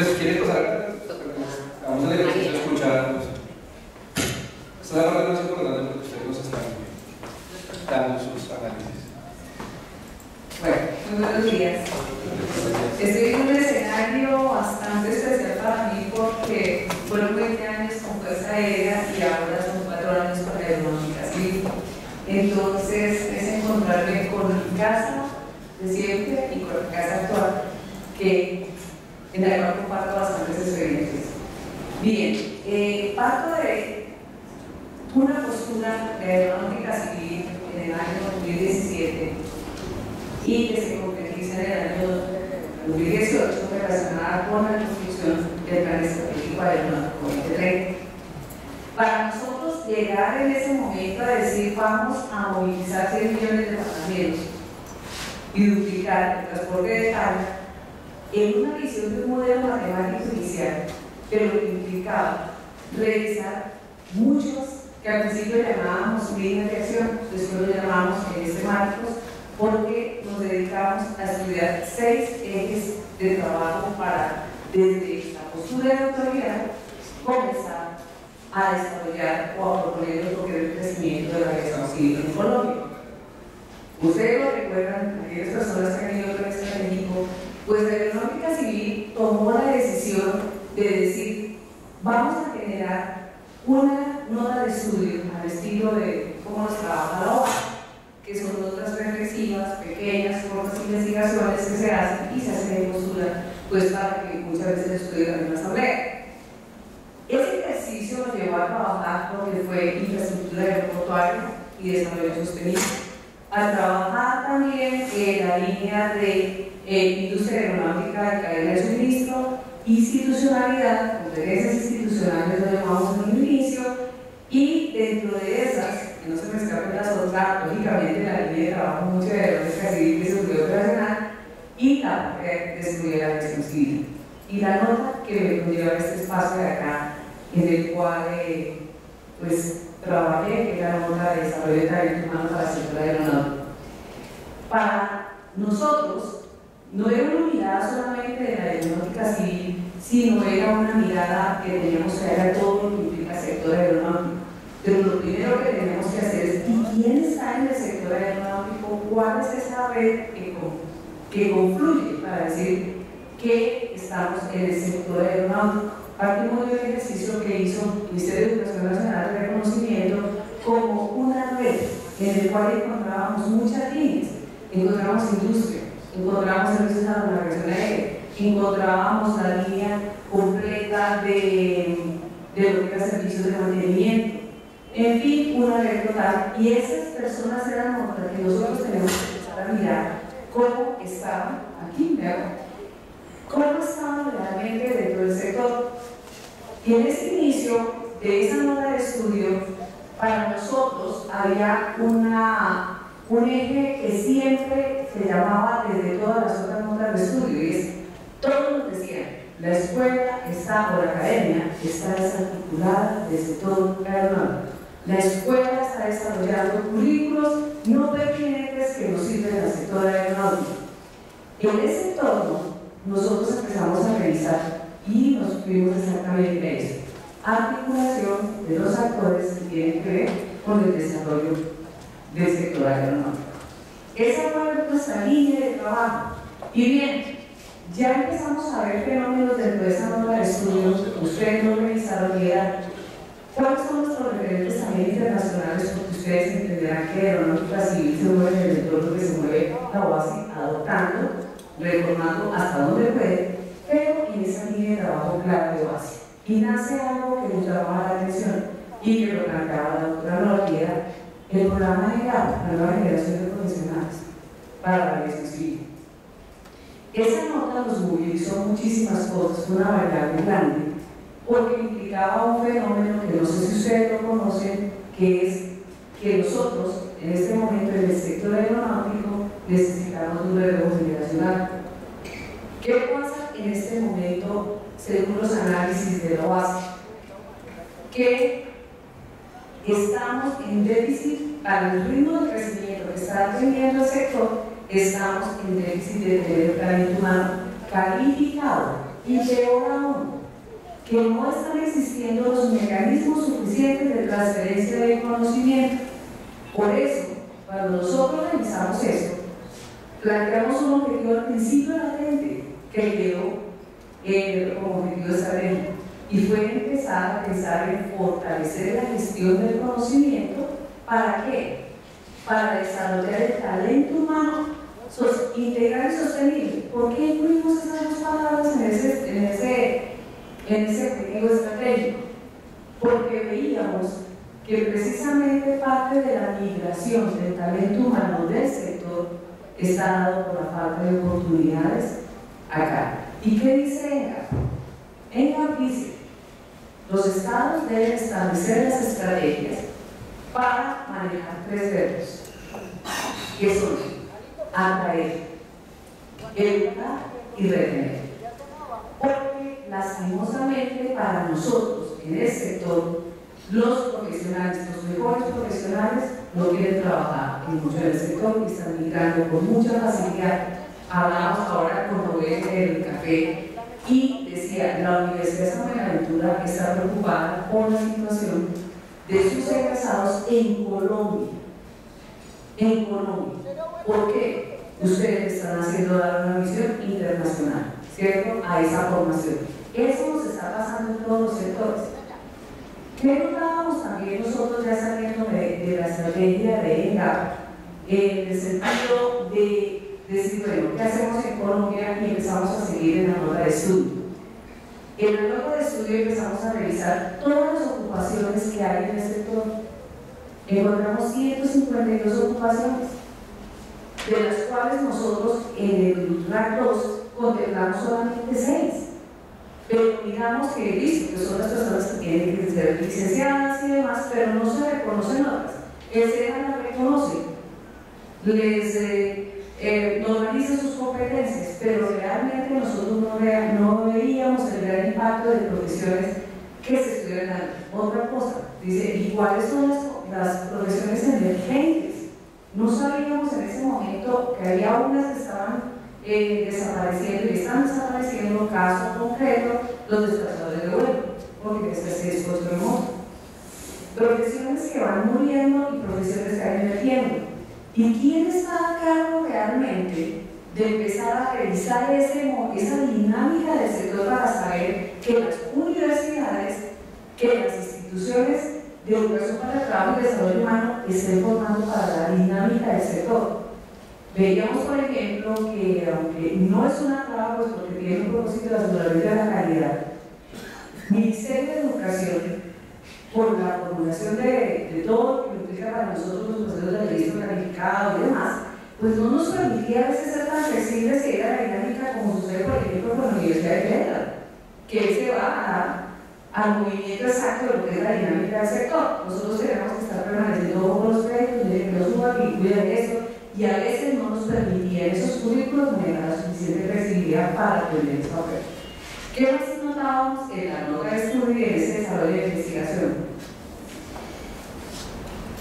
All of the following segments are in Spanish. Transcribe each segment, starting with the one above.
Pues si quieres pasar, vamos al ejercicio de escuchar. Esta es la parte más importante porque ustedes nos están dando sus análisis. Bueno, muy buenos días. Estoy en un escenario bastante especial para mí porque fueron 20 años con Fuerza Aérea y ahora son 4 años con la Aeronáutica Civil. Entonces es encontrarme con mi casa de siempre y con la casa actual, en la cual comparto bastantes experiencias. Bien, parto de una postura de Aeronáutica Civil en el año 2017 y que se concretiza en el año 2018 relacionada con la construcción del Plan Estratégico Aeronáutico 2030. Para nosotros llegar en ese momento a decir vamos a movilizar 100 millones de pasajeros y duplicar el transporte de carga en una visión de un modelo matemático inicial, pero que implicaba revisar muchos que al principio llamábamos líneas de acción, después lo llamamos ejes temáticos, porque nos dedicamos a estudiar 6 ejes de trabajo para, desde la postura de autoridad, comenzar a desarrollar o a proponer lo que es el crecimiento de la aviación civil en Colombia. Ustedes lo recuerdan, aquellas personas que han ido a México, pues la Aeronáutica Civil tomó la decisión de decir, vamos a generar una nota de estudio al estilo de cómo nos trabaja la OAS, que son notas reflexivas, pequeñas, cortas investigaciones que se hacen y se hacen en postura, pues para que muchas veces se estudie también en la asamblea. Ese ejercicio nos llevó a trabajar lo que fue infraestructura aeroportuaria y desarrollo sostenible, a trabajar también en la línea de industria aeronáutica de cadena de suministro, institucionalidad, competencias institucionales lo llamamos en un inicio, y dentro de esas, que no se me escapen las otras, lógicamente la línea de trabajo mucho de aeronáutica civil y seguridad operacional y la parte de estudiar la aviación civil. Y la nota que me conlleva este espacio de acá, en el cual pues trabajé, que es la nota de desarrollo de talento humano para el sector aeronáutico. Para nosotros, no era una mirada solamente de la aeronáutica civil, sino era una mirada que teníamos que dar a todo lo que implica el sector aeronáutico. Pero lo primero que tenemos que hacer es, ¿y quién está en el sector aeronáutico? ¿Cuál es esa red que confluye para decir que estamos en el sector aeronáutico? Partimos de un ejercicio que hizo el Ministerio de Educación Nacional de Reconocimiento como una red en el cual encontrábamos muchas líneas. Encontramos industria, encontramos servicios de la navegación aérea, encontrábamos la línea completa de lo que era servicios de mantenimiento, en fin, una red total. Y esas personas eran otras que nosotros tenemos que empezar a mirar cómo estaban aquí, ¿verdad? Cómo estaban realmente dentro del sector. Y en ese inicio de esa nota de estudio, para nosotros había un eje que siempre se llamaba desde todas las otras notas de estudio, y es, todos nos decían, la escuela está, o la academia, está desarticulada desde todo el aeronáutico. La escuela está desarrollando currículos no pertinentes que nos sirven al sector aeronáutico. En ese entorno, nosotros empezamos a revisar y nos fuimos exactamente a eso. Articulación de los actores que tienen que ver con el desarrollo del sector aeronáutico. Esa fue nuestra línea de trabajo. Y bien, ya empezamos a ver fenómenos dentro de esa nota de estudios. Ustedes no revisaron y eran cuáles son nuestros referentes también internacionales, porque ustedes entenderán que aeronáutica civil se mueve en el entorno que se mueve la OASI, adoptando, reformando hasta donde puede, pero en esa línea de trabajo clara de OASI. Y nace algo que nos llamaba la atención y que lo planteaba la doctora Nora, el programa de GAP, la nueva generación de profesionales para la aviación civil. Esa nota nos movilizó muchísimas cosas, una variable grande, porque implicaba un fenómeno que no sé si ustedes lo conocen, que es que nosotros, en este momento en el sector aeronáutico, necesitamos un relevo generacional. ¿Qué pasa en este momento, según los análisis de la OASI? Que estamos en déficit para el ritmo de crecimiento que está teniendo el sector, estamos en déficit de tener talento humano calificado Y peor aún, que no están existiendo los mecanismos suficientes de transferencia de conocimiento. Por eso, cuando nosotros realizamos esto, planteamos un objetivo al principio latente que quedó como objetivo de esta ley, y fue empezar a pensar en fortalecer la gestión del conocimiento. ¿Para qué? Para desarrollar el talento humano integral y sostenible. ¿Por qué incluimos esas dos palabras en ese objetivo estratégico? Porque veíamos que precisamente parte de la migración del talento humano del sector está dado por la falta de oportunidades acá. ¿Y qué dice ENGAP? ENGAP dice: los estados deben establecer las estrategias para manejar 3 verbos, que son atraer, educar y retener. Porque lastimosamente para nosotros en el sector, los profesionales, los mejores profesionales no quieren trabajar en mucho del sector y están migrando con mucha facilidad. Hablamos ahora con Roberto en el café y decía: la Universidad de San Buenaventura está preocupada por la situación de sus egresados en Colombia. En Colombia. ¿Por qué? Ustedes están haciendo dar una visión internacional, ¿cierto?, a esa formación. Eso nos está pasando en todos los sectores. ¿Qué notábamos también nosotros ya saliendo de la estrategia de ENGAP? En el sentido de decir, bueno, ¿qué hacemos en Colombia? Y empezamos a seguir en la nota de estudio. En la nota de estudio empezamos a revisar todas las ocupaciones que hay en el sector. Encontramos 152 ocupaciones, de las cuales nosotros en el RAC 2 contemplamos solamente 6. Pero digamos que listo, que son las personas que tienen que ser licenciadas y demás, pero no se reconocen otras. El SENA las reconoce, les normaliza sus competencias, pero realmente nosotros no veíamos el gran impacto de profesiones que se estuvieran dando. Otra cosa, dice: ¿y cuáles son las profesiones emergentes? No sabíamos en ese momento que había unas que estaban desapareciendo, y están desapareciendo. Caso concreto, los desplazadores de vuelo, porque este se dispuesto remoto. Profesiones que van muriendo y profesiones que van emergiendo. ¿Y quién está a cargo realmente de empezar a revisar esa dinámica del sector para saber que las universidades, que las instituciones de educación para el trabajo y desarrollo humano estén formando para la dinámica del sector? Veíamos, por ejemplo, que aunque no es una traba, pues porque tiene un propósito de aseguramiento de la calidad, Ministerio de Educación, por la formulación de todo lo que implica para nosotros los procesos de registro calificado y demás, pues no nos permitía a veces ser tan flexibles que era la dinámica como sucede, por ejemplo, con la Universidad de Pereira, que se va al movimiento exacto de lo que es la dinámica del sector. Nosotros tenemos que estar permaneciendo con los créditos, de que no suban y cuiden eso, y a veces no nos permitían esos currículos manejar la suficiente flexibilidad para aprender esa oferta. ¿Qué más notábamos en la nota de estudio y en ese desarrollo de investigación?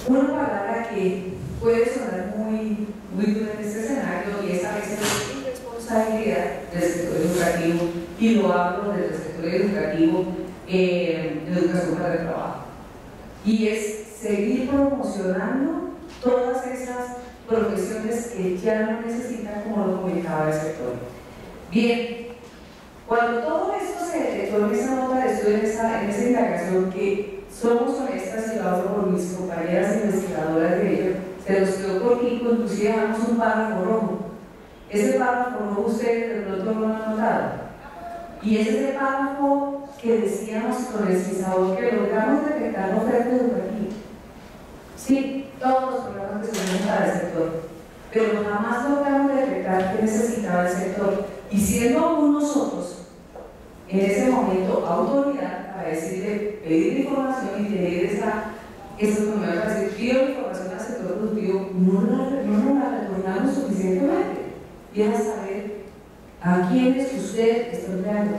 Una palabra que puede sonar muy dura en este escenario, y es a veces la irresponsabilidad del sector educativo, y lo hablo del sector educativo en educación para el trabajo, y es seguir promocionando todas esas profesiones que ya no necesitan, como lo comentaba el sector. Bien, cuando todo esto se detectó en esa nota de estudio, en esa indagación, que somos honestas y lo hablo por mis compañeras investigadoras de ello, se nos quedó cortico, inclusive damos un párrafo rojo. Ese párrafo rojo ustedes de pronto no lo han notado, y es ese párrafo que decíamos con el sinsabor que logramos detectar la oferta educativa. Sí, todos los programas que se unen para el sector, pero jamás logramos detectar qué necesitaba el sector, y siendo aún nosotros en ese momento autoridad para decirle, pedir información y tener eso que me va a decir, pido información al sector productivo, no la retornamos suficientemente, y era saber a quiénes usted está empleando,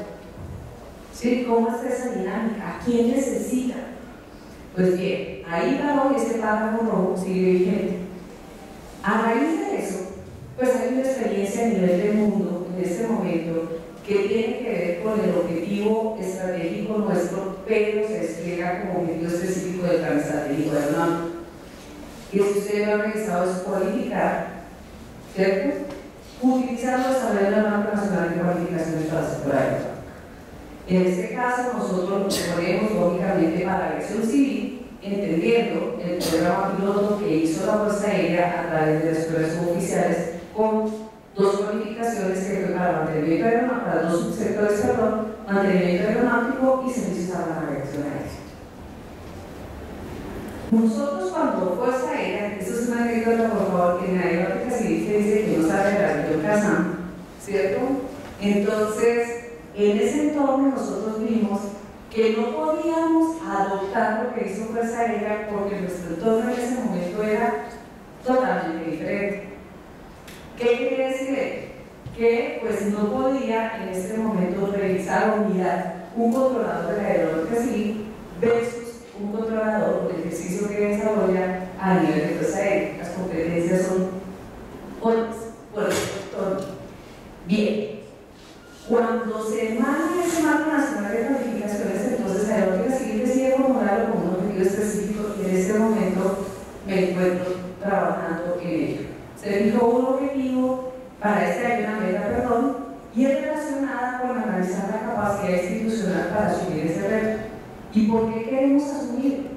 ¿sí? ¿Cómo está esa dinámica? ¿A quién necesita? Pues bien, ahí para hoy este párrafo rojo sigue vigente. A raíz de eso, pues hay una experiencia a nivel del mundo en este momento que tiene que ver con el objetivo estratégico nuestro, pero se despliega como objetivo específico del plan estratégico aeronáutico. Y si ustedes lo han revisado es cualificar, ¿cierto? Utilizando el desarrollo de la Marca Nacional de Cualificaciones para el sector aeronáutico. En este caso, nosotros lo proponemos lógicamente para la aviación civil, entendiendo el programa piloto que hizo la Fuerza Aérea a través de las escuelas suboficiales con dos cualificaciones que fue para mantenimiento aeronáutico, para dos subsectores, perdón, mantenimiento aeronáutico y servicios a la navegación aérea. Nosotros cuando Fuerza Aérea, eso es una anécdota por favor, que en la aeronáutica civil se dice que no sabe la región Kazán, ¿cierto? Entonces, en ese entorno nosotros vimos que no podíamos adoptar lo que hizo Fuerza Aérea porque nuestro entorno en ese momento era totalmente diferente. ¿Qué quiere decir? Que pues no podía en este momento revisar o mirar un controlador de la aeronáutica civil versus un controlador o el ejercicio que desarrolla a nivel de Fuerza Aérea. Las competencias son otras por el sector. Bien, cuando se emana ese marco nacional de calificaciones, entonces la aeronáutica civil decide formularlo como un objetivo específico y en este momento me encuentro trabajando en ello. Se fijó un objetivo para este año, una meta, perdón, y es relacionada con analizar la capacidad institucional para asumir ese reto. ¿Y por qué queremos asumirlo?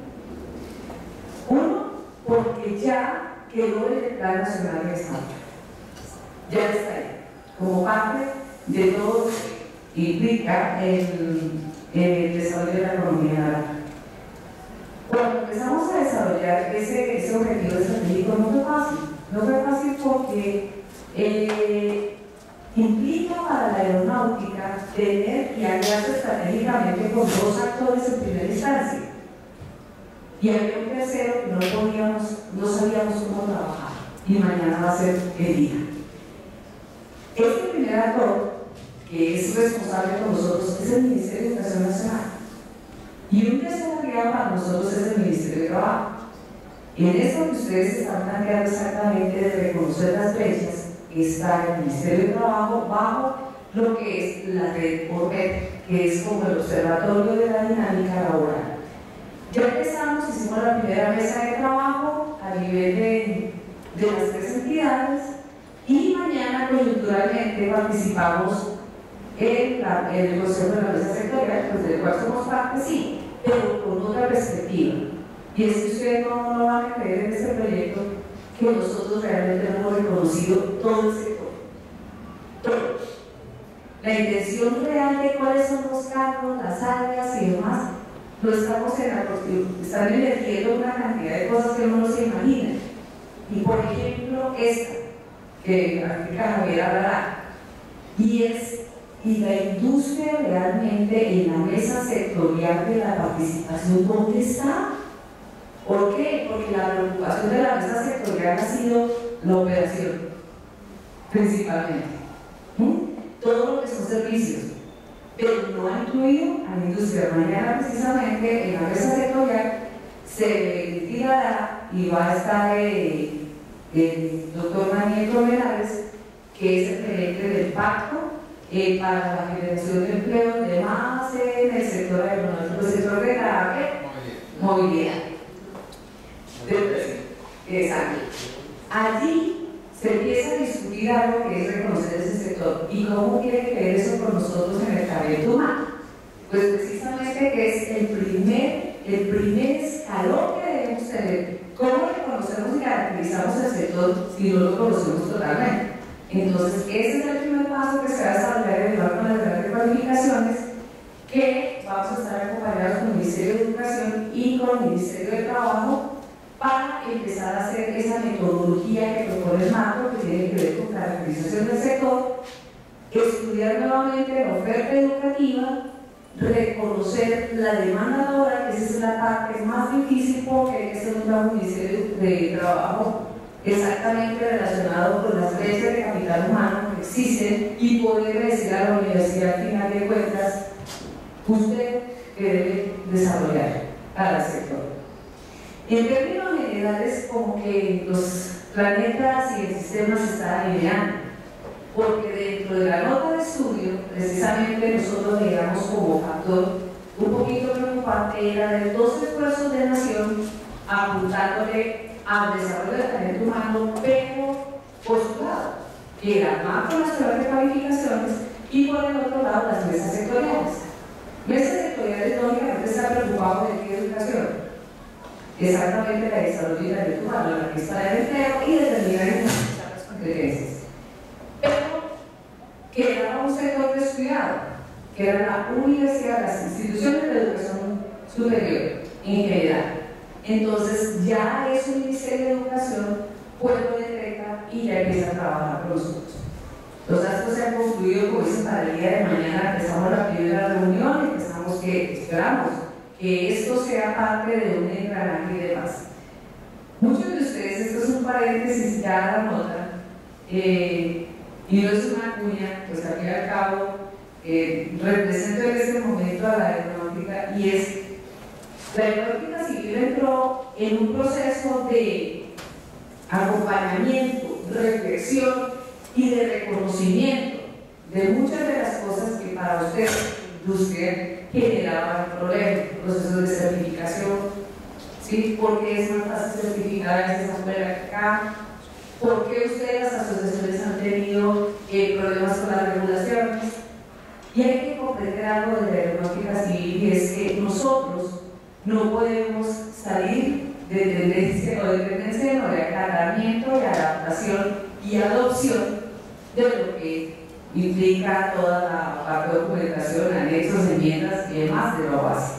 Uno, porque ya quedó en el Plan Nacional de Estado. Ya está ahí, como parte de todo lo que implica el desarrollo de la economía nacional. Cuando empezamos a desarrollar ese objetivo estratégico no fue fácil. No fue fácil porque implica para la aeronáutica tener y aliarse estratégicamente con dos actores en primera instancia. Y había un tercero que no sabíamos cómo trabajar. Y mañana va a ser el día. Este primer actor, que es responsable con nosotros, es el Ministerio de Educación Nacional. Y un tercer aliado para nosotros es el Ministerio de Trabajo. En esto que ustedes están planteando exactamente de reconocer las brechas, está el Ministerio de Trabajo bajo lo que es la red ORBET, que es como el observatorio de la dinámica laboral. Ya empezamos, hicimos la primera mesa de trabajo a nivel de las tres entidades y mañana coyunturalmente participamos en el consejo de la mesa sectorial, pues del cual somos parte, sí, pero con otra perspectiva. Y es que ustedes no lo van a creer en este proyecto que nosotros realmente hemos reconocido todo el sector. Todo. La intención real de cuáles son los cargos, las áreas y demás, lo estamos están emergiendo una cantidad de cosas que uno no se imagina. Y por ejemplo, esta, que África Javier hablará, y la industria realmente en la mesa sectorial de la participación, ¿dónde está? ¿Por qué? Porque la preocupación de la mesa sectorial ha sido la operación, principalmente. Todo lo que son servicios, pero no ha incluido a la industria. Mañana, precisamente, en la mesa sectorial se ventilará y va a estar el doctor Daniel Comenares, que es el gerente del pacto para la generación de empleo de más en el sector aeronáutico, el sector de la movilidad. Exacto. Allí se empieza a discutir algo que es reconocer ese sector. ¿Y cómo quiere que ver eso con nosotros en el talento humano? Pues precisamente que es el primer escalón que debemos tener. ¿Cómo reconocemos y caracterizamos el sector si no lo conocemos totalmente? Entonces, ese es el primer paso que se va a desarrollar en el marco nacional de cualificaciones, que vamos a estar acompañados con el Ministerio de Educación y con el Ministerio de Trabajo para empezar a hacer esa metodología que propone el marco, que tiene que ver con caracterización del sector, estudiar nuevamente la oferta educativa, reconocer la demanda laboral, que esa es la parte más difícil porque hay que hacer un nuevo Ministerio de Trabajo exactamente relacionado con las brechas de capital humano que existen y poder decir a la universidad al final de cuentas usted que debe desarrollar para el sector. En términos generales, como que los planetas y el sistema se están alineando. porque dentro de la nota de estudio, precisamente nosotros veíamos como factor un poquito preocupante era de 2 esfuerzos de nación apuntándole al desarrollo del talento humano, pero por su lado, que era el Marco Nacional de Calificaciones y por el otro lado las mesas sectoriales. Mesas sectoriales lógicamente están preocupados de qué educación, exactamente la de desarrollo del talento humano, la lista del empleo y determinar las competencias. Pero quedaba un sector descuidado, que era la universidad, las instituciones de educación superior en general. Entonces ya es un Ministerio de Educación, pueblo detecta y ya empieza a trabajar con nosotros. Los actos se han concluido, como dicen, para el día de mañana. Empezamos la primera reunión, esperamos que esto sea parte de un engranaje y demás. Muchos de ustedes, esto es un paréntesis, ya la nota, y no es una cuña, pues al fin y al cabo represento en este momento a la aeronáutica, y es la aeronáutica civil entró en un proceso de acompañamiento, reflexión y de reconocimiento de muchas de las cosas que para usted, industria, generaban problemas, procesos de certificación, ¿sí? Porque es más fácil certificar a veces afuera que acá. ¿Por qué ustedes, las asociaciones, han tenido problemas con las regulaciones? Y hay que comprender algo de la aeronáutica civil, y es que nosotros no podemos salir de tendencia no, de acatamiento y adaptación y adopción de lo que implica toda la parte de documentación, anexos, enmiendas y demás de la base.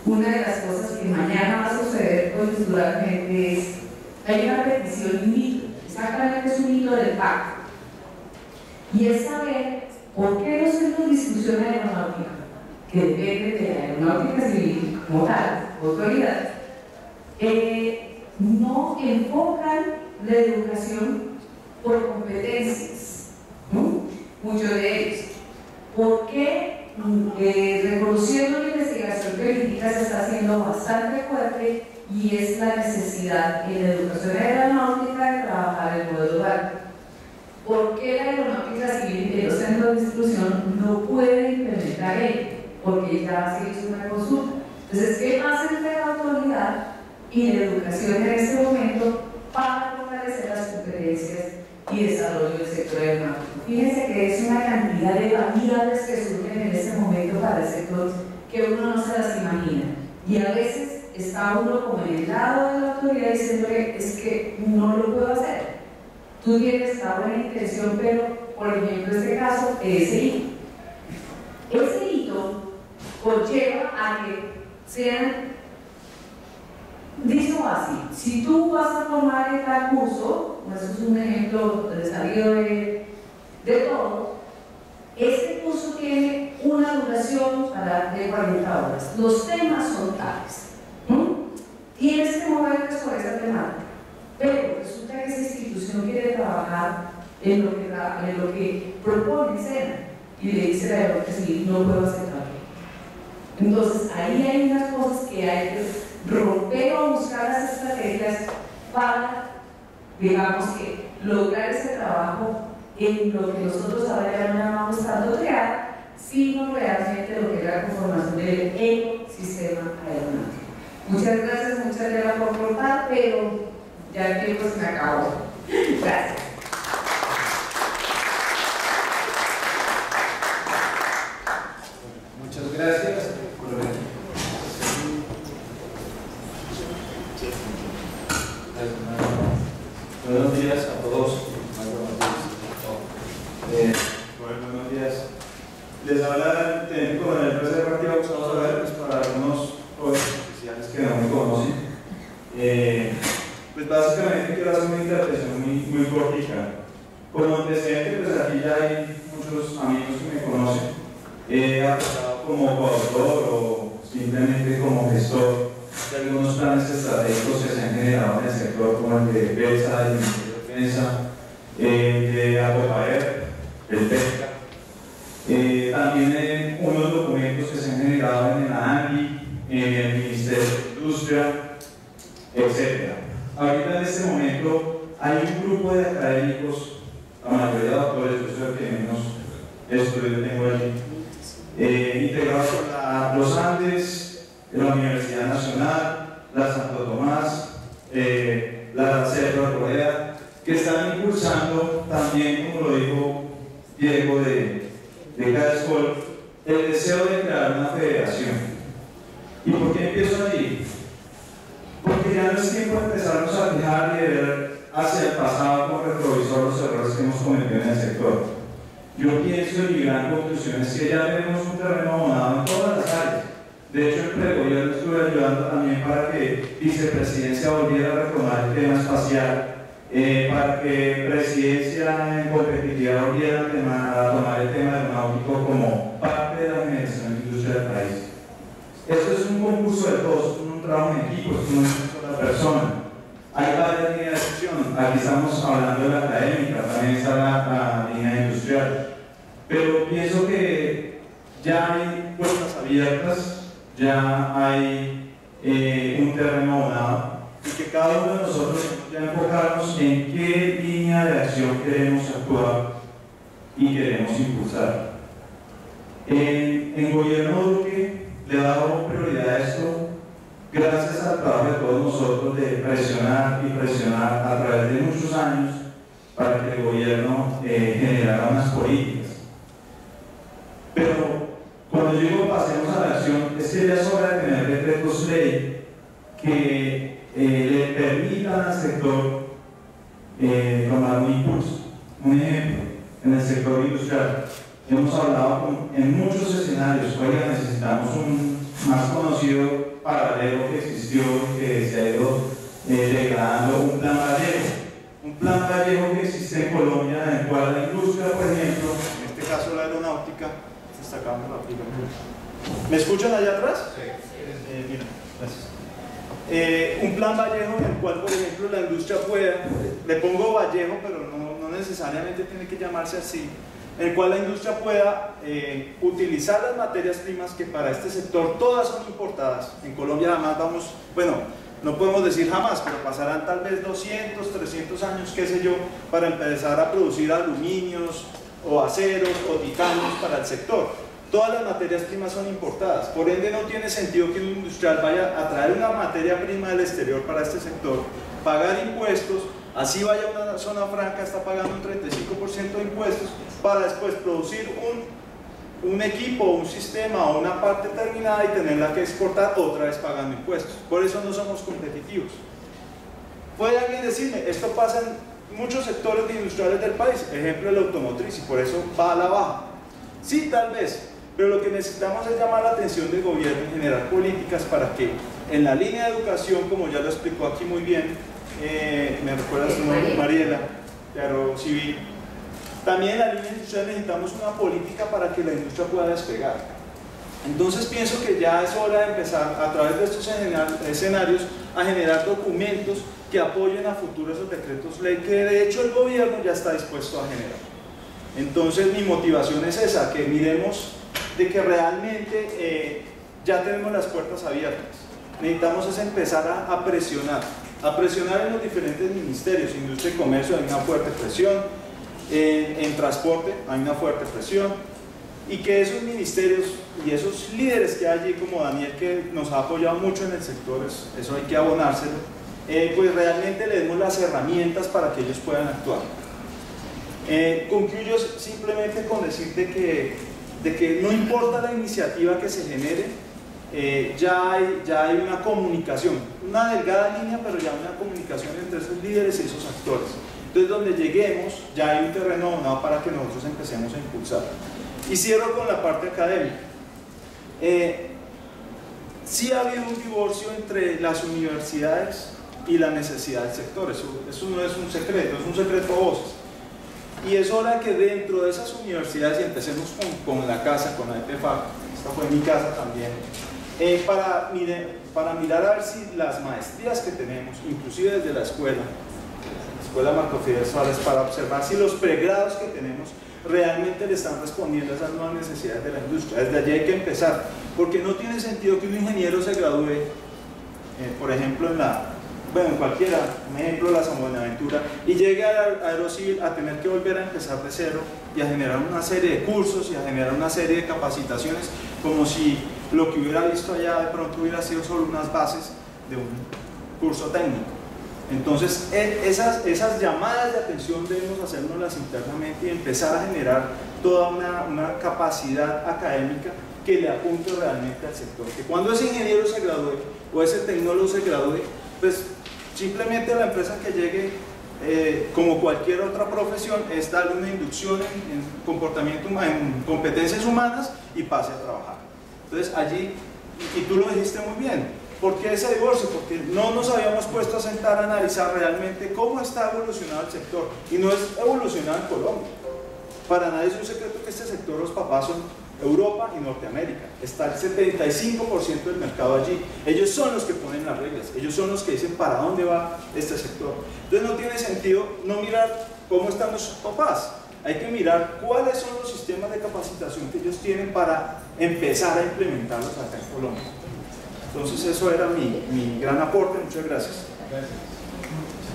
Una de las cosas que mañana va a suceder coyunturalmente es hay una petición, un hito, exactamente es un hito del pacto, y es saber por qué los centros de distribución aeronáutica, que dependen de la aeronáutica civil como tal, autoridad, no enfocan la educación por competencias, ¿no? Muchos de ellos. ¿Por qué? Reconociendo la investigación crítica se está haciendo bastante fuerte, y es la necesidad en la educación aeronáutica de trabajar el modelo dual. ¿Por qué la aeronáutica civil y los centros de distribución no pueden implementar ello? Porque ya se hizo una consulta. Entonces, ¿qué pasa entre la autoridad y la educación en este momento para fortalecer las competencias y desarrollo del sector aeronáutico? Fíjense que es una cantidad de variables que surgen en este momento para el sector que uno no se las imagina. Y a veces está uno como en el lado de la autoridad diciéndole, es que no lo puedo hacer. Tú tienes la buena intención, pero, por ejemplo, en este caso, ese hito conlleva a que sean, dicho así, si tú vas a tomar tal curso, eso es un ejemplo de salido de todo, este curso tiene una duración de 40 horas. Los temas son tales. Tienes que moverte sobre esa temática, pero resulta que esa institución quiere trabajar en lo que propone SENA, y le dice la aeronáutica civil, no puedo aceptarlo. Entonces ahí hay unas cosas que hay que romper o buscar las estrategias para, digamos, que lograr ese trabajo en lo que nosotros ahora ya no llamamos tanto crear, sino realmente lo que es la conformación del ecosistema aeronáutico. Muchas gracias por contar, pero ya el tiempo se me acabó. Gracias. Muchas gracias. Buenos días a todos. Buenos días. Les habla el técnico de la empresa deportiva Gustavo Soler, pues para algunos jóvenes especiales que no me conocen. Pues básicamente quiero hacer una interpretación muy cortica. Como antecedente, pues aquí ya hay muchos amigos que me conocen. He aportado como coautor o simplemente como gestor de algunos planes estratégicos que se han generado en el sector, como el de BELSA, el Ministerio de Defensa, de APOPAER, el PESCA. También unos documentos que se han generado en la ANDI, en el Ministerio de Industria, etc. Ahorita en este momento hay un grupo de académicos la mayoría de autores, yo soy el que menos estudios tengo allí, integrados con los Andes, la Universidad Nacional, la Santo Tomás, la Cerro de Corea, que están impulsando también, como lo dijo Diego de CAESCOL, el deseo de crear una federación. ¿Y por qué empiezo allí? Porque ya no es tiempo de empezarnos a fijar y de ver hacia el pasado como retrovisor los errores que hemos cometido en el sector. Yo pienso y mi gran conclusión es que ya tenemos un terreno abonado en todas las áreas. De hecho, el pregobierno estuve ayudando también para que vicepresidencia volviera a retomar el tema espacial, para que presidencia en competitividad volviera a tomar el tema aeronáutico como parte de la generación de industria del país. Esto es un concurso de todos, un trabajo en equipo, es una sola persona. Hay varias líneas de acción, aquí estamos hablando de la académica, también está la línea industrial. Pero pienso que ya hay puertas abiertas, ya hay un terreno abonado, y que cada uno de nosotros tenemos que enfocarnos en qué línea de acción queremos actuar y queremos impulsar. En gobierno Duque le ha dado prioridad a esto gracias al trabajo de todos nosotros de presionar y presionar a través de muchos años para que el gobierno generara unas políticas. Pero cuando digo pasemos a la acción, es que ya es hora de tener decretos ley que le permitan al sector tomar un impulso. Un ejemplo, en el sector industrial, hemos hablado en muchos escenarios. Oiga, necesitamos un más conocido paralelo que existió, que se ha ido degradando, un plan Vallejo. Un plan Vallejo que existe en Colombia, en el cual la industria, por ejemplo, en este caso la aeronáutica, se está acabando la pila. ¿Me escuchan allá atrás? Sí. Mira, gracias. Un plan Vallejo en el cual, por ejemplo, la industria pueda, le pongo Vallejo, pero no necesariamente tiene que llamarse así, en el cual la industria pueda utilizar las materias primas que para este sector todas son importadas. En Colombia además vamos, bueno, no podemos decir jamás, pero pasarán tal vez 200, 300 años, qué sé yo, para empezar a producir aluminios o aceros o titanos para el sector. Todas las materias primas son importadas, por ende no tiene sentido que un industrial vaya a traer una materia prima del exterior para este sector, pagar impuestos, así vaya a una zona franca, está pagando un 35% de impuestos, para después producir un equipo, un sistema o una parte terminada y tenerla que exportar otra vez pagando impuestos. Por eso no somos competitivos. Puede alguien decirme, esto pasa en muchos sectores industriales del país, ejemplo el automotriz, y por eso va a la baja. Sí, tal vez, pero lo que necesitamos es llamar la atención del gobierno y generar políticas para que en la línea de educación, como ya lo explicó aquí muy bien, me recuerda su nombre, Mariela, de Aerocivil, también en la línea industrial necesitamos una política para que la industria pueda despegar. Entonces pienso que ya es hora de empezar a través de estos escenarios a generar documentos que apoyen a futuro esos decretos ley que de hecho el gobierno ya está dispuesto a generar. Entonces mi motivación es esa, que miremos de que realmente ya tenemos las puertas abiertas. Necesitamos es empezar a presionar en los diferentes ministerios. Industria y comercio hay una fuerte presión, en transporte hay una fuerte presión, y que esos ministerios y esos líderes que hay allí como Daniel, que nos ha apoyado mucho en el sector, eso hay que abonárselo, pues realmente le demos las herramientas para que ellos puedan actuar. Concluyo simplemente con decirte que no importa la iniciativa que se genere, ya hay una comunicación, una delgada línea, pero ya una comunicación entre esos líderes y esos actores. Entonces donde lleguemos ya hay un terreno abonado para que nosotros empecemos a impulsar. Y cierro con la parte académica. Sí ha habido un divorcio entre las universidades y la necesidad del sector, eso no es un secreto, es un secreto a voces. Y es hora que dentro de esas universidades, y empecemos con la casa, con la EPFAC, esta fue mi casa también, para mirar a ver si las maestrías que tenemos, inclusive desde la escuela Marco Fidel Suárez, para observar si los pregrados que tenemos realmente le están respondiendo a esas nuevas necesidades de la industria. Desde allí hay que empezar, porque no tiene sentido que un ingeniero se gradúe, por ejemplo, en la bueno, en cualquiera, un ejemplo, la San Buenaventura, y llegue a Aerocivil a tener que volver a empezar de cero y a generar una serie de cursos y a generar una serie de capacitaciones, como si lo que hubiera visto allá de pronto hubiera sido solo unas bases de un curso técnico. Entonces, esas llamadas de atención debemos hacernoslas internamente y empezar a generar toda una capacidad académica que le apunte realmente al sector. Que cuando ese ingeniero se gradúe o ese tecnólogo se gradúe, pues simplemente la empresa que llegue, como cualquier otra profesión, es darle una inducción en comportamiento humano, en competencias humanas y pase a trabajar. Entonces allí, y tú lo dijiste muy bien, ¿por qué ese divorcio? Porque no nos habíamos puesto a sentar a analizar realmente cómo está evolucionado el sector, y no es evolucionado en Colombia. Para nadie es un secreto que este sector, los papás son Europa y Norteamérica, está el 75% del mercado allí. Ellos son los que ponen las reglas, ellos son los que dicen para dónde va este sector. Entonces no tiene sentido no mirar cómo están nuestros papás, hay que mirar cuáles son los sistemas de capacitación que ellos tienen para empezar a implementarlos acá en Colombia. Entonces eso era mi gran aporte, muchas gracias.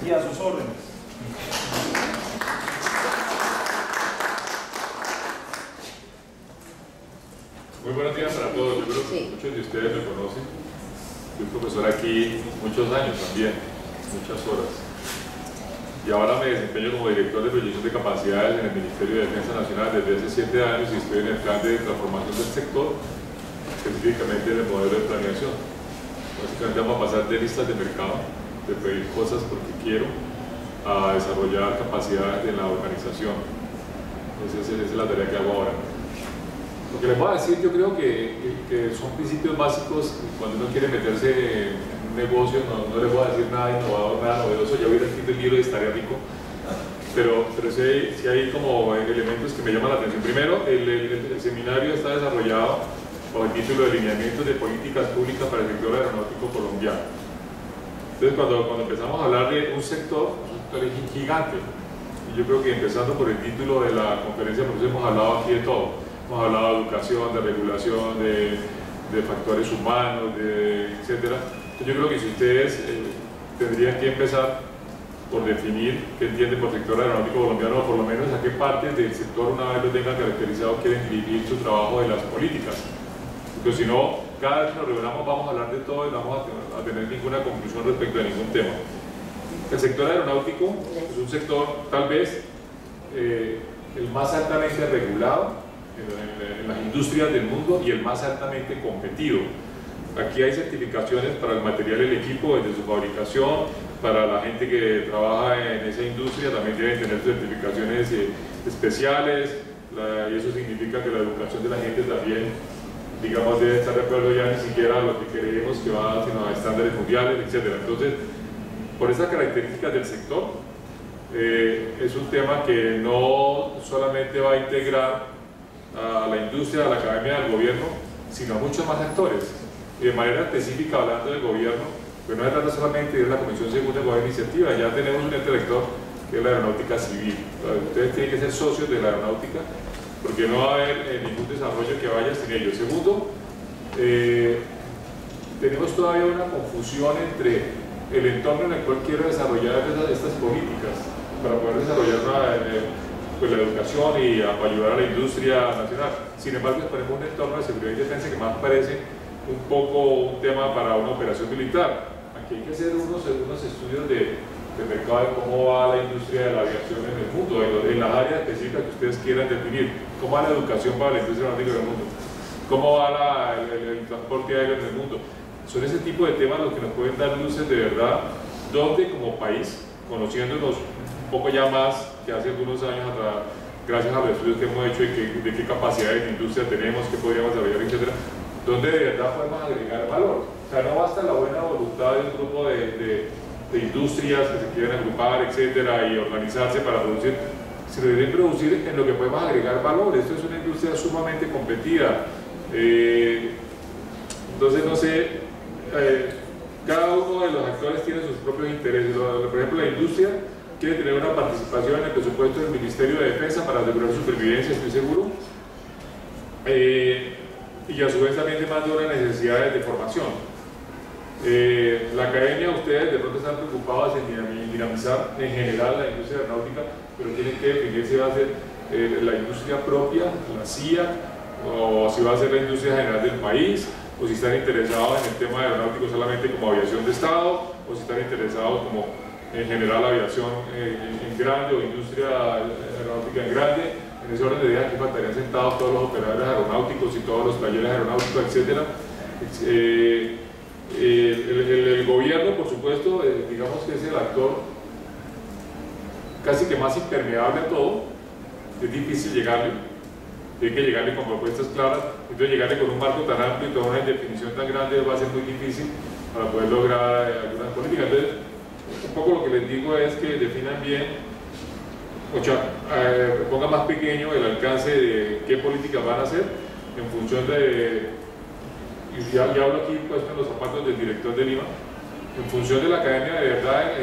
Y a sus órdenes. Muy buenos días para todos. Yo creo que muchos de ustedes me conocen. Fui profesor aquí muchos años también, muchas horas. Y ahora me desempeño como director de proyección de capacidades en el Ministerio de Defensa Nacional desde hace 7 años y estoy en el plan de transformación del sector, específicamente en el modelo de planeación. Básicamente vamos a pasar de listas de mercado, de pedir cosas porque quiero, a desarrollar capacidades en la organización. Entonces esa es la tarea que hago ahora. Lo que les voy a decir, yo creo que son principios básicos cuando uno quiere meterse en un negocio. No les voy a decir nada innovador, nada novedoso, ya hubiera escrito el libro y estaría rico, pero sí hay como elementos que me llaman la atención. Primero, el seminario está desarrollado con el título de Lineamientos de Políticas Públicas para el Sector Aeronáutico Colombiano. Entonces cuando empezamos a hablar de un sector es gigante, y yo creo que empezando por el título de la conferencia, por eso hemos hablado aquí de todo. Hemos hablado de educación, de regulación, de factores humanos, etc. Entonces yo creo que si ustedes tendrían que empezar por definir qué entienden por sector aeronáutico colombiano, o por lo menos a qué partes del sector, una vez lo tengan caracterizado, quieren dirigir su trabajo de las políticas. Porque si no, cada vez que nos reunamos vamos a hablar de todo y no vamos a tener ninguna conclusión respecto a ningún tema. El sector aeronáutico es un sector tal vez el más altamente regulado en las industrias del mundo y el más altamente competido. Aquí hay certificaciones para el material y el equipo desde su fabricación. Para la gente que trabaja en esa industria también deben tener certificaciones especiales, y eso significa que la educación de la gente también, digamos, debe estar de acuerdo ya ni siquiera a lo que queremos que va, sino a estándares mundiales, etc. Entonces, por esas características del sector, es un tema que no solamente va a integrar a la industria, a la academia, al gobierno, sino a muchos más actores. Y de manera específica, hablando del gobierno, pues no se trata solamente de la Comisión Segunda de Buena Iniciativa, ya tenemos un ente rector que es la aeronáutica civil. Ustedes tienen que ser socios de la aeronáutica, porque no va a haber ningún desarrollo que vaya sin ellos. Segundo, tenemos todavía una confusión entre el entorno en el cual quiero desarrollar estas políticas para poder desarrollar pues la educación y ayudar a la industria nacional. Sin embargo, ponemos un entorno de seguridad y defensa que más parece un poco un tema para una operación militar. Aquí hay que hacer unos estudios de mercado de cómo va la industria de la aviación en el mundo, en las áreas específicas que ustedes quieran definir. ¿Cómo va la educación para la industria aeronáutica en el mundo? ¿Cómo va el transporte aéreo en el mundo? Son ese tipo de temas los que nos pueden dar luces de verdad, donde como país, conociéndonos un poco ya más que hace algunos años atrás, gracias a los estudios que hemos hecho y de qué capacidades de industria tenemos, qué podríamos desarrollar, etc., donde de verdad podemos agregar valor. O sea, no basta la buena voluntad de un grupo de industrias que se quieren agrupar, etcétera, y organizarse para producir, sino deben producir en lo que podemos agregar valor. Esto es una industria sumamente competida. Entonces, no sé, cada uno de los actores tiene sus propios intereses. Por ejemplo, la industria quiere tener una participación en el presupuesto del Ministerio de Defensa para asegurar su supervivencia, estoy seguro. Y a su vez también demanda unas necesidades de formación. La academia, ustedes de pronto están preocupados en dinamizar en general la industria aeronáutica, pero tienen que definir si va a ser la industria propia, la CIA, o si va a ser la industria general del país, o si están interesados en el tema aeronáutico solamente como aviación de Estado, o si están interesados como en general aviación en grande o industria aeronáutica en grande. En ese orden de ideas aquí faltarían sentados todos los operadores aeronáuticos y todos los talleres aeronáuticos, etc. El gobierno, por supuesto, digamos que es el actor casi que más impermeable a todo. Es difícil llegarle, hay que llegarle con propuestas claras. Entonces llegarle con un marco tan amplio y toda una definición tan grande va a ser muy difícil para poder lograr algunas políticas. Entonces, un poco lo que les digo es que definan bien, o sea, pongan más pequeño el alcance de qué políticas van a hacer en función de, y ya hablo aquí puesto en los zapatos del director de Lima, en función de la academia, de verdad,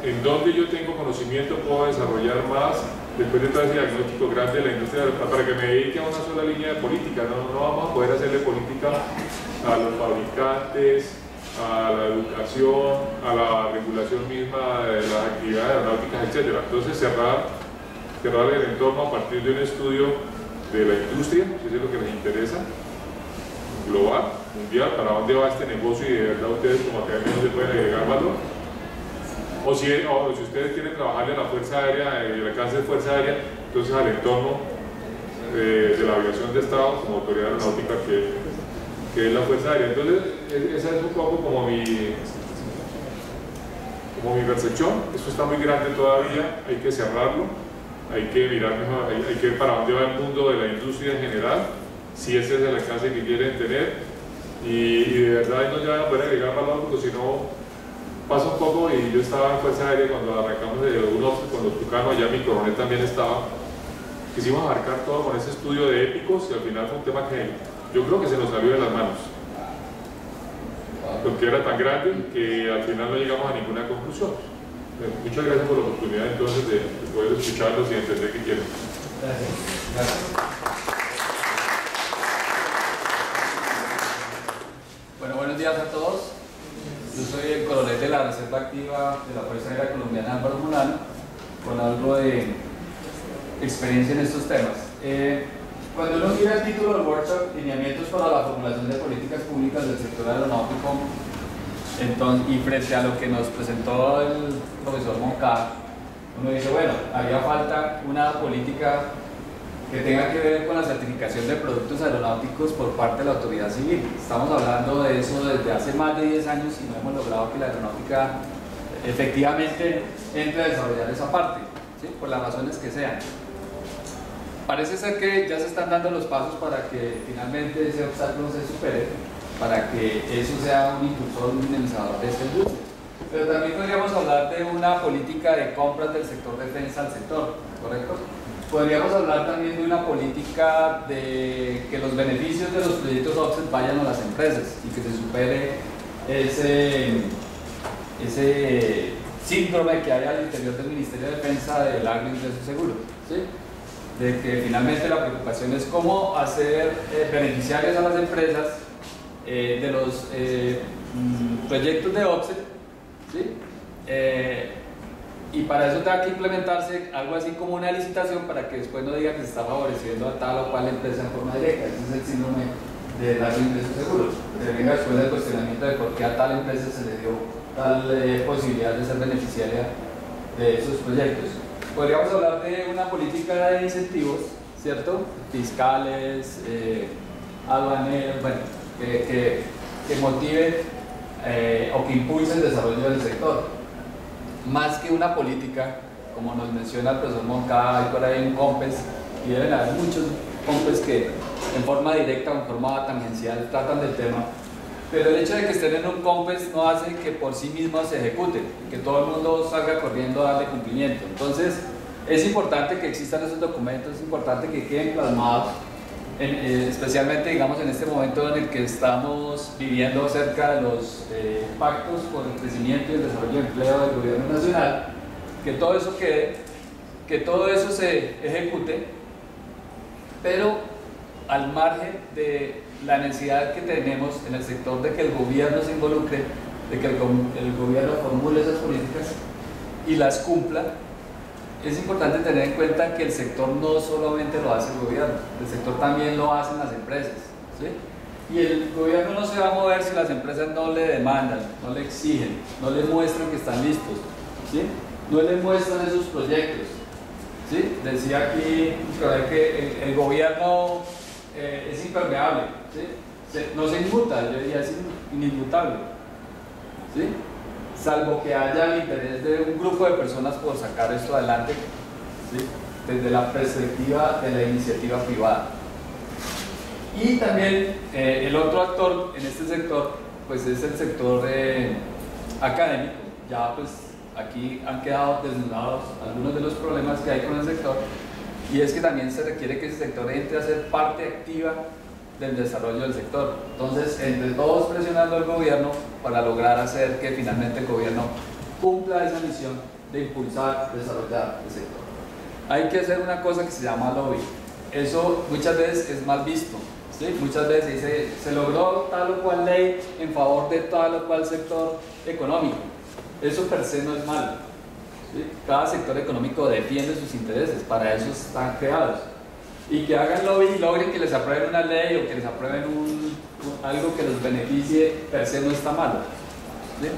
en donde yo tengo conocimiento puedo desarrollar más después de todo ese diagnóstico grande de la industria para que me dedique a una sola línea de política. No vamos a poder hacerle política a los fabricantes, a la educación, a la regulación misma de las actividades aeronáuticas, etc. Entonces cerrar el entorno a partir de un estudio de la industria, si eso es lo que les interesa, global, mundial, para dónde va este negocio y de verdad ustedes como academia no se pueden agregar valor. O si ustedes quieren trabajarle a la Fuerza Aérea, el alcance de Fuerza Aérea, entonces al entorno de la aviación de Estado como autoridad aeronáutica que es la Fuerza Aérea. Entonces esa es un poco como mi percepción. Esto está muy grande todavía, hay que cerrarlo, hay que mirar mejor, hay que ver para dónde va el mundo de la industria en general, si ese es el alcance que quieren tener, y de verdad no se van a poder agregar valor, porque si no pasa un poco. Y yo estaba en Fuerza Aérea cuando arrancamos de un offset con los tucanos, allá mi coronel también estaba. Quisimos abarcar todo con ese estudio de épicos y al final fue un tema que yo creo que se nos salió de las manos, porque era tan grande que al final no llegamos a ninguna conclusión. Muchas gracias por la oportunidad entonces de poder escucharlos y entender qué quieren. Gracias. Bueno, buenos días a todos. Yo soy el coronel de la Reserva Activa de la Fuerza Aérea Colombiana, Álvaro Molano, con algo de experiencia en estos temas. Cuando uno mira el título del workshop, Lineamientos para la formulación de políticas públicas del sector aeronáutico, entonces, y frente a lo que nos presentó el profesor Moncada, uno dice, bueno, haría falta una política que tenga que ver con la certificación de productos aeronáuticos por parte de la autoridad civil. Estamos hablando de eso desde hace más de 10 años y no hemos logrado que la aeronáutica efectivamente entre a desarrollar esa parte, ¿sí? Por las razones que sean. Parece ser que ya se están dando los pasos para que finalmente ese obstáculo se supere, para que eso sea un impulsor, un dinamizador de esta industria. Pero también podríamos hablar de una política de compras del sector defensa al sector, ¿correcto? Podríamos hablar también de una política de que los beneficios de los proyectos offset vayan a las empresas y que se supere ese síndrome que hay al interior del Ministerio de Defensa del agroingreso seguro, ¿sí? De que finalmente la preocupación es cómo hacer beneficiarias a las empresas de los proyectos de offset, ¿sí? Y para eso tenga que implementarse algo así como una licitación para que después no diga que se está favoreciendo a tal o cual empresa en forma directa. Ese es el síndrome del agroingreso seguro, que venga después del cuestionamiento de por qué a tal empresa se le dio tal posibilidad de ser beneficiaria de esos proyectos. Podríamos hablar de una política de incentivos, ¿cierto? Fiscales, aduaneros, bueno, que motiven o que impulsen el desarrollo del sector. Más que una política, como nos menciona el profesor Moncada, hay por ahí un COMPES, y deben haber muchos COMPES que en forma directa o en forma tangencial tratan del tema, pero el hecho de que estén en un COMPES no hace que por sí mismo se ejecute, que todo el mundo salga corriendo a darle cumplimiento. Entonces es importante que existan esos documentos, es importante que queden plasmados, especialmente digamos en este momento en el que estamos viviendo cerca de los pactos por el crecimiento y el desarrollo de empleo del gobierno nacional, que todo eso quede, que todo eso se ejecute, pero al margen de la necesidad que tenemos en el sector de que el gobierno se involucre, de que el gobierno formule esas políticas y las cumpla, es importante tener en cuenta que el sector no solamente lo hace el gobierno, el sector también lo hacen las empresas, ¿sí? Y el gobierno no se va a mover si las empresas no le demandan, no le exigen, no le muestran que están listos, ¿sí? No le muestran esos proyectos, ¿sí? Decía aquí que el gobierno es impermeable, ¿sí? No se inmuta, yo diría es inmutable, ¿sí? Salvo que haya el interés de un grupo de personas por sacar esto adelante, ¿sí? Desde la perspectiva de la iniciativa privada. Y también el otro actor en este sector pues es el sector académico. Ya pues aquí han quedado desnudados algunos de los problemas que hay con el sector, y es que también se requiere que ese sector entre a ser parte activa del desarrollo del sector. Entonces, entre todos presionando al gobierno para lograr hacer que finalmente el gobierno cumpla esa misión de impulsar, desarrollar el sector. Hay que hacer una cosa que se llama lobby. Eso muchas veces es mal visto, ¿sí? Muchas veces dice, se logró tal o cual ley en favor de tal o cual sector económico. Eso per se no es malo, ¿sí? Cada sector económico defiende sus intereses, para eso están creados. Y que hagan lobby y logren que les aprueben una ley o que les aprueben algo que los beneficie, per se no está malo, ¿sí?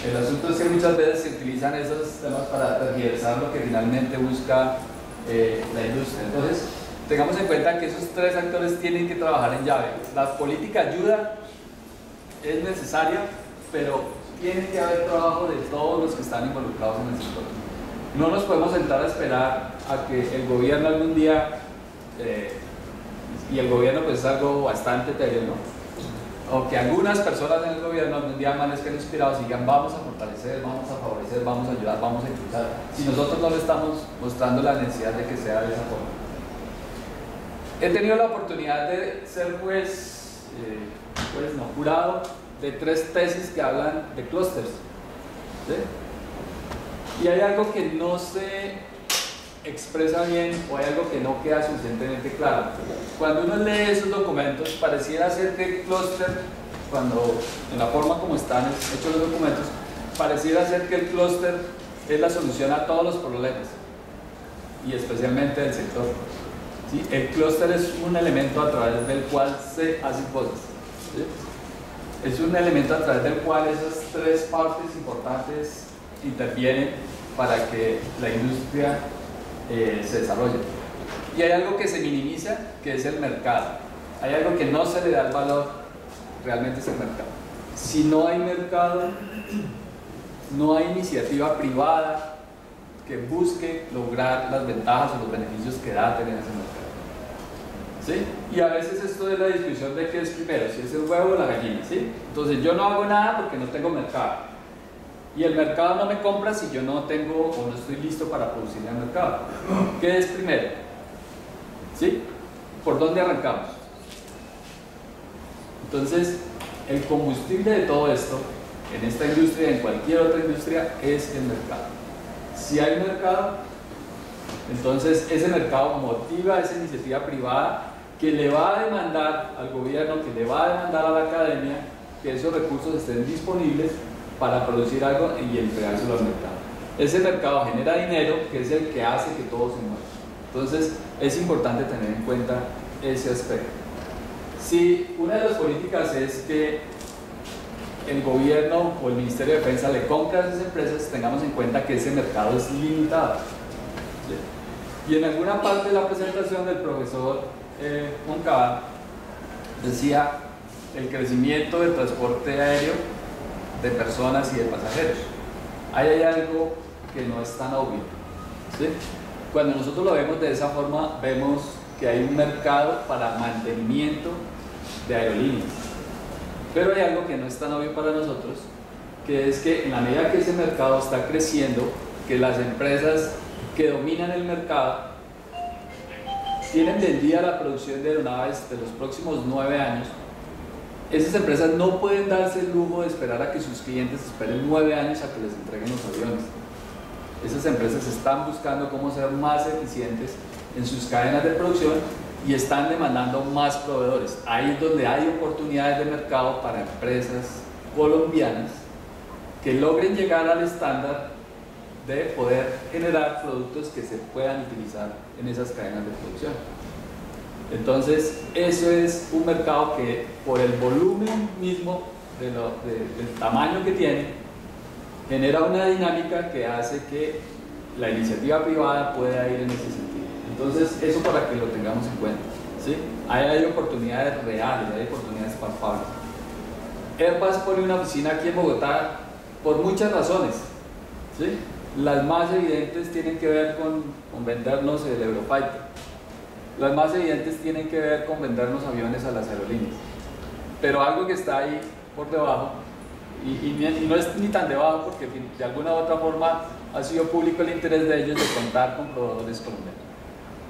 El asunto es que muchas veces se utilizan esos temas para tergiversar lo que finalmente busca la industria. Entonces, tengamos en cuenta que esos tres actores tienen que trabajar en llave. La política ayuda, es necesaria, pero tiene que haber trabajo de todos los que están involucrados en el sector. No nos podemos sentar a esperar a que el gobierno algún día, y el gobierno pues es algo bastante etéreo, ¿no? O que algunas personas en el gobierno algún día amanezcan inspirados y digan vamos a fortalecer, vamos a favorecer, vamos a ayudar, vamos a impulsar, si nosotros no le estamos mostrando la necesidad de que sea de esa forma. He tenido la oportunidad de ser jurado de 3 tesis que hablan de clústeres, ¿sí? Y hay algo que no se expresa bien o hay algo que no queda suficientemente claro. Cuando uno lee esos documentos, pareciera ser que el clúster, cuando en la forma como están hechos los documentos, pareciera ser que el clúster es la solución a todos los problemas y especialmente del sector, ¿sí? El clúster es un elemento a través del cual se hacen cosas, ¿sí? Es un elemento a través del cual esas 3 partes importantes intervienen para que la industria se desarrolla. Y hay algo que se minimiza, que es el mercado. Hay algo que no se le da el valor, realmente es el mercado. Si no hay mercado, no hay iniciativa privada que busque lograr las ventajas o los beneficios que da tener ese mercado, ¿sí? Y a veces esto es la discusión de qué es primero, si es el huevo o la gallina, ¿sí? Entonces yo no hago nada porque no tengo mercado. Y el mercado no me compra si yo no tengo o no estoy listo para producir en el mercado. ¿Qué es primero? ¿Sí? ¿Por dónde arrancamos? Entonces, el combustible de todo esto, en esta industria y en cualquier otra industria, es el mercado. Si hay mercado, entonces ese mercado motiva esa iniciativa privada que le va a demandar al gobierno, que le va a demandar a la academia que esos recursos estén disponibles para producir algo y entregárselo al mercado. Ese mercado genera dinero, que es el que hace que todo se mueva. Entonces, es importante tener en cuenta ese aspecto. Si una de las políticas es que el gobierno o el Ministerio de Defensa le compra a esas empresas, tengamos en cuenta que ese mercado es limitado, ¿sí? Y en alguna parte de la presentación del profesor Moncada decía el crecimiento del transporte aéreo de personas y de pasajeros. Ahí hay algo que no es tan obvio, ¿sí? Cuando nosotros lo vemos de esa forma, vemos que hay un mercado para mantenimiento de aerolíneas, pero hay algo que no es tan obvio para nosotros, que es que en la medida que ese mercado está creciendo, que las empresas que dominan el mercado tienen vendida la producción de aeronaves de los próximos 9 años, esas empresas no pueden darse el lujo de esperar a que sus clientes esperen 9 años a que les entreguen los aviones. Esas empresas están buscando cómo ser más eficientes en sus cadenas de producción y están demandando más proveedores. Ahí es donde hay oportunidades de mercado para empresas colombianas que logren llegar al estándar de poder generar productos que se puedan utilizar en esas cadenas de producción. Entonces, eso es un mercado que, por el volumen mismo del tamaño que tiene, genera una dinámica que hace que la iniciativa privada pueda ir en ese sentido. Entonces, eso para que lo tengamos en cuenta, ¿sí? Ahí hay oportunidades reales, hay oportunidades palpables. Airbus pone una oficina aquí en Bogotá por muchas razones, ¿sí? Las más evidentes tienen que ver con vendernos el Eurofighter. Las más evidentes tienen que ver con vendernos aviones a las aerolíneas. Pero algo que está ahí por debajo, y no es ni tan debajo porque de alguna u otra forma ha sido público el interés de ellos de contar con proveedores colombianos.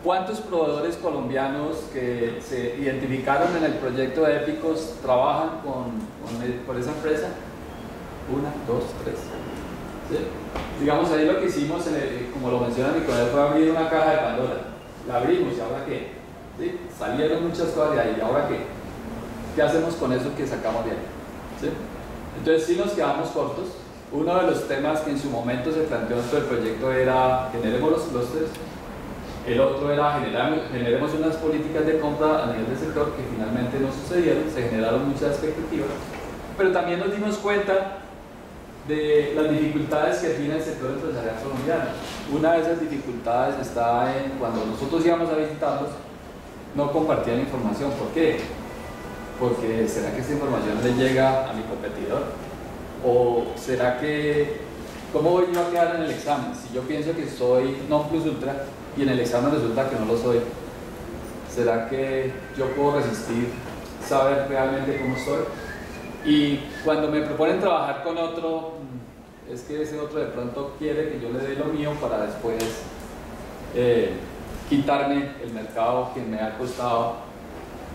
¿Cuántos proveedores colombianos que se identificaron en el proyecto de Épicos trabajan por esa empresa? 1, 2, 3. ¿Sí? Digamos, ahí lo que hicimos, como lo menciona Nicolás, fue abrir una caja de Pandora. La abrimos y ahora qué, ¿sí? Salieron muchas cosas de ahí, ¿y ahora qué? ¿Qué hacemos con eso que sacamos de ahí? ¿Sí? Entonces sí nos quedamos cortos. Uno de los temas que en su momento se planteó dentro del proyecto era generemos los clústeres. El otro era generemos unas políticas de compra a nivel del sector que finalmente no sucedieron, se generaron muchas expectativas, pero también nos dimos cuenta de las dificultades que tiene el sector empresarial colombiano. Una de esas dificultades está en cuando nosotros íbamos a visitarlos, no compartían información. ¿Por qué? Porque ¿será que esta información le llega a mi competidor? ¿O será que cómo voy yo a quedar en el examen? Si yo pienso que soy non plus ultra y en el examen resulta que no lo soy, ¿será que yo puedo resistir saber realmente cómo estoy? Y cuando me proponen trabajar con otro, es que ese otro de pronto quiere que yo le dé lo mío para después quitarme el mercado que me ha costado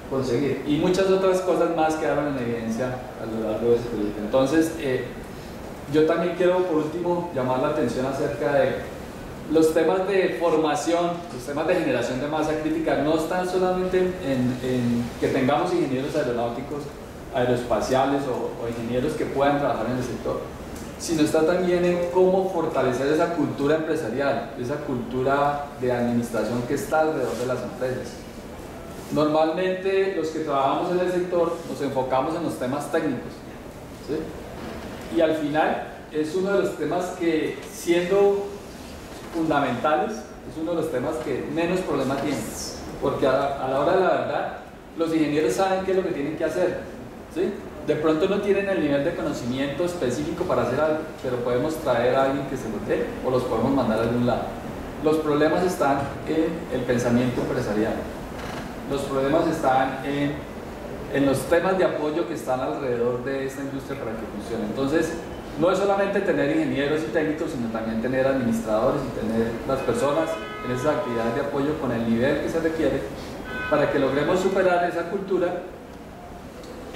conseguir. Y muchas otras cosas más quedaron en evidencia a lo largo de ese proyecto. Entonces, yo también quiero por último llamar la atención acerca de los temas de formación, los temas de generación de masa crítica. No están solamente en que tengamos ingenieros aeronáuticos, aeroespaciales o ingenieros que puedan trabajar en el sector, sino está también en cómo fortalecer esa cultura empresarial, esa cultura de administración que está alrededor de las empresas. Normalmente los que trabajamos en el sector nos enfocamos en los temas técnicos, ¿sí? Y al final es uno de los temas que, siendo fundamentales, es uno de los temas que menos problemas tienen, porque a la hora de la verdad los ingenieros saben qué es lo que tienen que hacer, ¿sí? De pronto no tienen el nivel de conocimiento específico para hacer algo, pero podemos traer a alguien que se lo dé o los podemos mandar a algún lado. Los problemas están en el pensamiento empresarial, los problemas están en los temas de apoyo que están alrededor de esta industria para que funcione. Entonces, no es solamente tener ingenieros y técnicos, sino también tener administradores y tener las personas en esas actividades de apoyo con el nivel que se requiere para que logremos superar esa cultura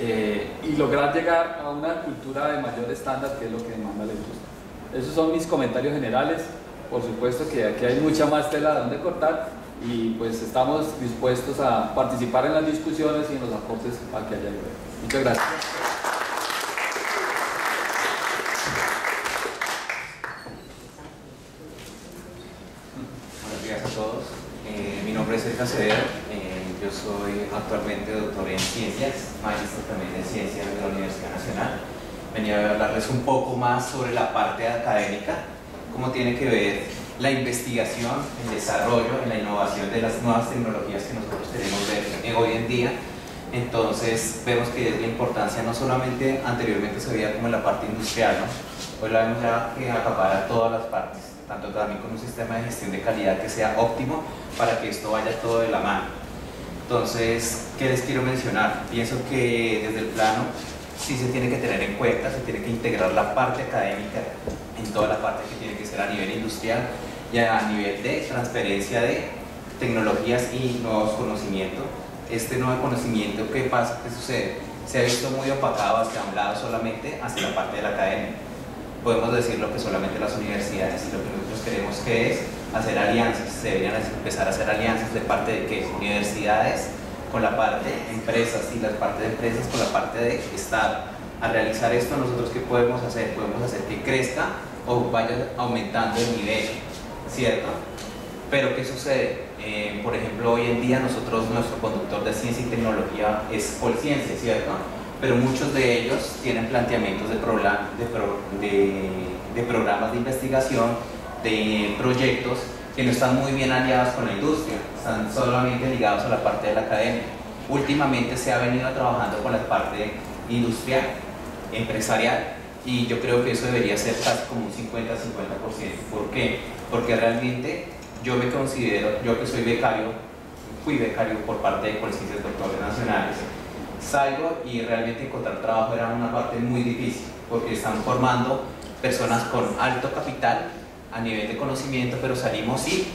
y lograr llegar a una cultura de mayor estándar, que es lo que demanda la industria. Esos son mis comentarios generales. Por supuesto que aquí hay mucha más tela de donde cortar y pues estamos dispuestos a participar en las discusiones y en los aportes para que haya lugar. Muchas gracias. Buenos días a todos. Mi nombre es Sergio Acevedo. Yo soy actualmente doctor en Ciencias, magíster también en Ciencias de la Universidad Nacional. Venía a hablarles un poco más sobre la parte académica, cómo tiene que ver la investigación, el desarrollo, en la innovación de las nuevas tecnologías que nosotros tenemos hoy en día. Entonces vemos que es la importancia, no solamente anteriormente se veía como en la parte industrial, ¿no? Hoy la vemos ya que acapara todas las partes, tanto también con un sistema de gestión de calidad que sea óptimo para que esto vaya todo de la mano. Entonces, ¿qué les quiero mencionar? Pienso que desde el plano sí se tiene que tener en cuenta, se tiene que integrar la parte académica en toda la parte que tiene que ser a nivel industrial y a nivel de transferencia de tecnologías y nuevos conocimientos. Este nuevo conocimiento, ¿qué pasa? ¿Qué sucede? Se ha visto muy opacado hacia un lado solamente, hacia la parte de la academia. Podemos decirlo que solamente las universidades, y lo que nosotros queremos que es hacer alianzas, se deberían empezar a hacer alianzas de parte de ¿qué? Universidades con la parte de empresas y la parte de empresas con la parte de Estado. Al realizar esto, nosotros ¿qué podemos hacer? Podemos hacer que crezca o vaya aumentando el nivel, ¿cierto? Pero ¿qué sucede? Por ejemplo, hoy en día nuestro conductor de ciencia y tecnología es Colciencia, ¿cierto? Pero muchos de ellos tienen planteamientos de programas de investigación, de proyectos que no están muy bien aliados con la industria, están solamente ligados a la parte de la academia. Últimamente se ha venido trabajando con la parte industrial, empresarial, y yo creo que eso debería ser casi como un 50-50%. ¿Por qué? Porque realmente yo me considero, yo que soy becario, fui becario por parte de Colciencias Doctores Nacionales, salgo y realmente encontrar trabajo era una parte muy difícil, porque están formando personas con alto capital a nivel de conocimiento, pero salimos y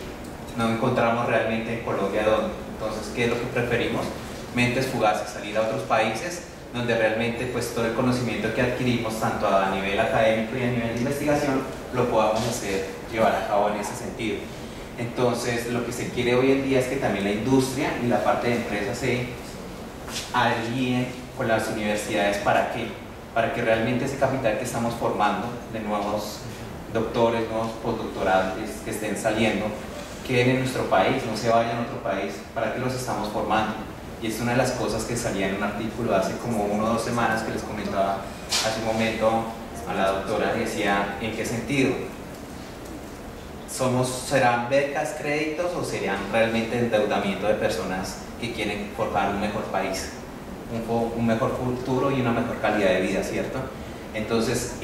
no encontramos realmente en Colombia dónde. Entonces, ¿qué es lo que preferimos? Mentes fugaces, salir a otros países donde realmente pues todo el conocimiento que adquirimos tanto a nivel académico y a nivel de investigación lo podamos llevar a cabo en ese sentido. Entonces, lo que se quiere hoy en día es que también la industria y la parte de empresas se alineen con las universidades. ¿Para qué? Para que realmente ese capital que estamos formando de nuevos doctores, nuevos postdoctorantes que estén saliendo, queden en nuestro país, no se vayan a otro país. ¿Para qué los estamos formando? Y es una de las cosas que salía en un artículo hace como 1 o 2 semanas que les comentaba hace un momento a la doctora, y decía, ¿en qué sentido? ¿Serán becas, créditos o serían realmente endeudamiento de personas que quieren formar un mejor país, un mejor futuro y una mejor calidad de vida, ¿cierto? Entonces,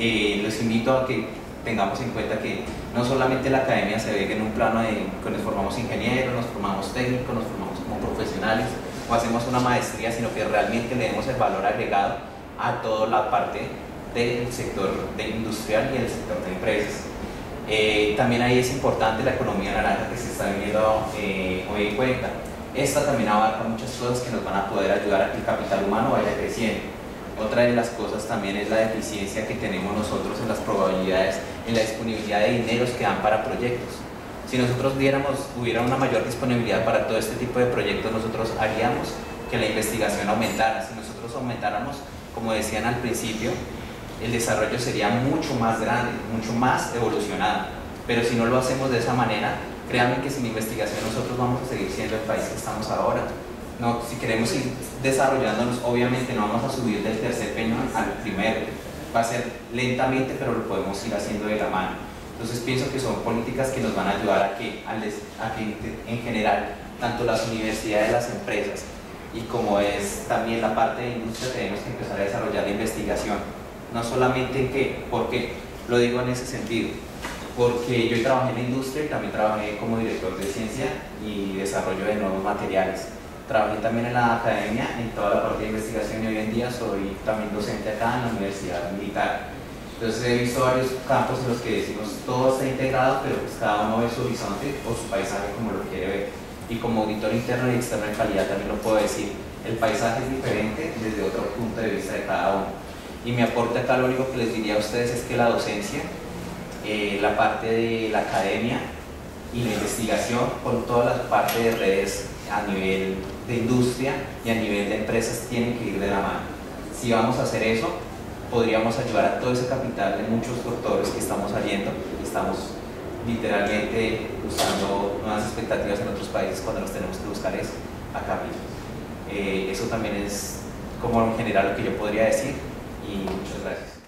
los invito a que tengamos en cuenta que no solamente la academia se ve en un plano de que nos formamos ingenieros, nos formamos técnicos, nos formamos como profesionales o hacemos una maestría, sino que realmente le demos el valor agregado a toda la parte del sector industrial y el sector de empresas. También ahí es importante la economía naranja que se está viniendo hoy en cuenta. Esta también abarca muchas cosas que nos van a poder ayudar a que el capital humano vaya creciendo. Otra de las cosas también es la deficiencia que tenemos nosotros en las probabilidades, en la disponibilidad de dineros que dan para proyectos. Si nosotros hubiera una mayor disponibilidad para todo este tipo de proyectos, nosotros haríamos que la investigación aumentara. Si nosotros aumentáramos, como decían al principio, el desarrollo sería mucho más grande, mucho más evolucionado. Pero si no lo hacemos de esa manera, créanme que sin investigación nosotros vamos a seguir siendo el país que estamos ahora. No, si queremos ir desarrollándonos, obviamente no vamos a subir del tercer peñón al primero. Va a ser lentamente, pero lo podemos ir haciendo de la mano. Entonces pienso que son políticas que nos van a ayudar a que en general, tanto las universidades, las empresas y como es también la parte de industria, tenemos que empezar a desarrollar la investigación. No solamente en qué, ¿por qué? Lo digo en ese sentido, porque yo trabajé en la industria y también trabajé como director de ciencia y desarrollo de nuevos materiales. Trabajé también en la academia, en toda la parte de investigación, y hoy en día soy también docente acá en la Universidad Militar. Entonces he visto varios campos en los que decimos todo está integrado, pero pues cada uno ve su horizonte o su paisaje como lo quiere ver. Y como auditor interno y externo en calidad también lo puedo decir, el paisaje es diferente desde otro punto de vista de cada uno. Y mi aporte acá, lo único que les diría a ustedes es que la docencia, la parte de la academia y la investigación, con toda la parte de redes a nivel de industria y a nivel de empresas, tienen que ir de la mano. Si vamos a hacer eso, podríamos ayudar a todo ese capital de muchos doctores que estamos saliendo y estamos literalmente buscando nuevas expectativas en otros países cuando los tenemos que buscar es acá mismo. Eso también es como en general lo que yo podría decir, y muchas gracias.